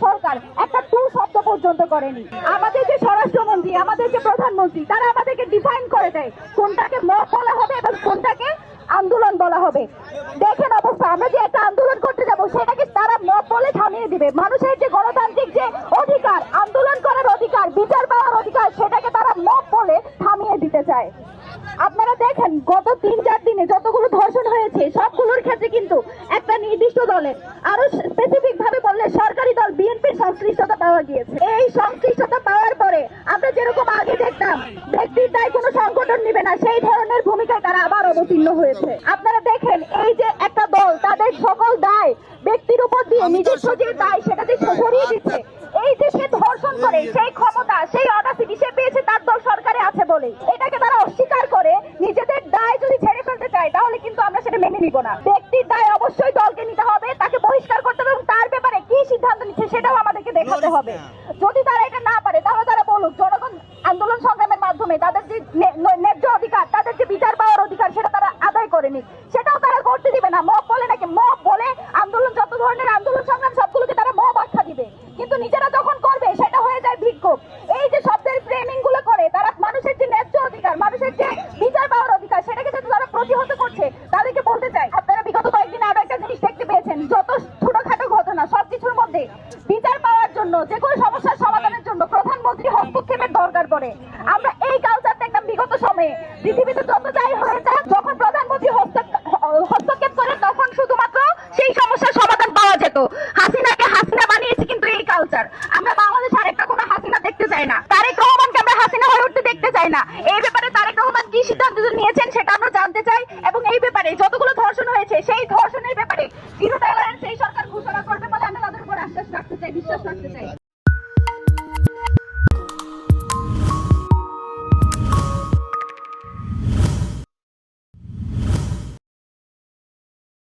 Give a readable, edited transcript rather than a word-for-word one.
সরকার একটা টু শব্দ পর্যন্ত করেনি। আমাদের যে স্বরাষ্ট্রমন্ত্রী, আমাদের যে প্রধানমন্ত্রী, তারা আমাদেরকে ডিফাইন করে দেয় কোনটাকে মব বলা হবে এবং কোনটাকে আন্দোলন বলা হবে। দেখেন অবস্থা, আমরা যে একটা আন্দোলন করতে যাব সেটাকে তারা মব বলে থামিয়ে দিবে। মানুষের যে গণতান্ত্রিক যে অধিকার, আন্দোলন করার অধিকার, বিচার পাওয়ার অধিকার, সেটাকে তারা মব বলে থামিয়ে দিতে চায়। আপনারা দেখেন গত 3-4 দিনে যতগুলো ধর্ষণ হয়েছে সবগুলোর ক্ষেত্রে কিন্তু একটা নির্দিষ্ট দলের, আরো স্পেসিফিক ভাবে বললে সরকারি দল বিএনপির সংশ্লিষ্টতা পাওয়া গিয়েছে। এই সংশ্লিষ্টতা পাওয়ার পরে আমরা যেরকম আগে দেখতাম ব্যক্তির দায় কোনো সংগঠন নেবে না, সেই ধরনের ভূমিকায় তারা আবার অবতীর্ণ হয়েছে। আপনারা দেখেন এই যে একটা দল তাদের সকল দায় ব্যক্তির উপর দিয়ে নিজস্ব যে দায় সেটাতে সরিয়ে দিচ্ছে। এই যে সে ধর্ষণ করে সেই ক্ষমতা, সেই অডাসিটি সে পেয়েছে তার দল সরকারে আছে বলে। এটাকে তারা অস্বীকার করে নিজেদের দায় যদি ছেড়ে ফেলতে চায় তাহলে কিন্তু আমরা সেটা মেনে নিব না। ব্যক্তির দায় অবশ্যই দলকে নিতে হবে, তাকে বহিষ্কার করতে হবে এবং তার ব্যাপারে কি সিদ্ধান্ত নিচ্ছে সেটাও আমাদেরকে দেখাতে হবে। যদি তারা এটা না পারে তাহলে তারা বলুক, জনগণ আন্দোলন সংগ্রামের মাধ্যমে তাদের যে ন্যায্য অধিকার, তাদের যে বিচার পাওয়ার অধিকার সেটা তারা আদায় করে নিক। সেটাও তারা করতে দিবে না। মব বলে নাকি, মব বলে আন্দোলন, যত ধরনের আন্দোলন সংগ্রাম সবগুলোকে তারা মব আখ্যা দিবে, কিন্তু নিজেরা যখন করবে সেটা হয়ে যায় বিক্ষোভ। এই যে শব্দের ফ্রেমিং গুলো করে তারা মানুষের যে ন্যায্য অধিকার, মানুষের যে বিচার পাওয়ার অধিকার সেটাকে যদি তারা প্রতিহত করছে, তাদেরকে বলতে চাই আপনারা বিগত কয়েকদিন আরো একটা জিনিস দেখতে পেয়েছেন, যত ছোটখাটো ঘটনা সবকিছুর মধ্যে বিচার পাওয়ার জন্য, যে কোনো সমস্যার সমাধানের জন্য প্রধানমন্ত্রী হস্তক্ষেপের দরকার পড়ে। আমরা এই কালচার দেখতাম বিগত সময়ে পৃথিবীতে যত যাই হয়ে যাক, যখন প্রধানমন্ত্রী হস্তক্ষেপ করে তখন শুধুমাত্র সেই সমস্যার সমাধান পাওয়া যেত। হাসিনাকে হাসিনা বানিয়েছে কিন্তু এই কালচার। আমরা বাংলাদেশ আরেকটা কোনো হাসিনা দেখতে চাই না, তারেক রহমানকে আমরা হাসিনা হয়ে উঠতে দেখতে চাই না। এই ব্যাপারে তারেক রহমান কি সিদ্ধান্ত নিয়েছেন সেটা আমরা জানতে চাই এবং এই ব্যাপারে যতগুলো ধর্ষণ হয়েছে সেই ধর্ষণের ব্যাপারে জিরো টলারেন্স এই সরকার ঘোষণা করবে বলে আমরা তাদের উপর আশ্বাস রাখতে চাই, বিশ্বাস রাখতে চাই।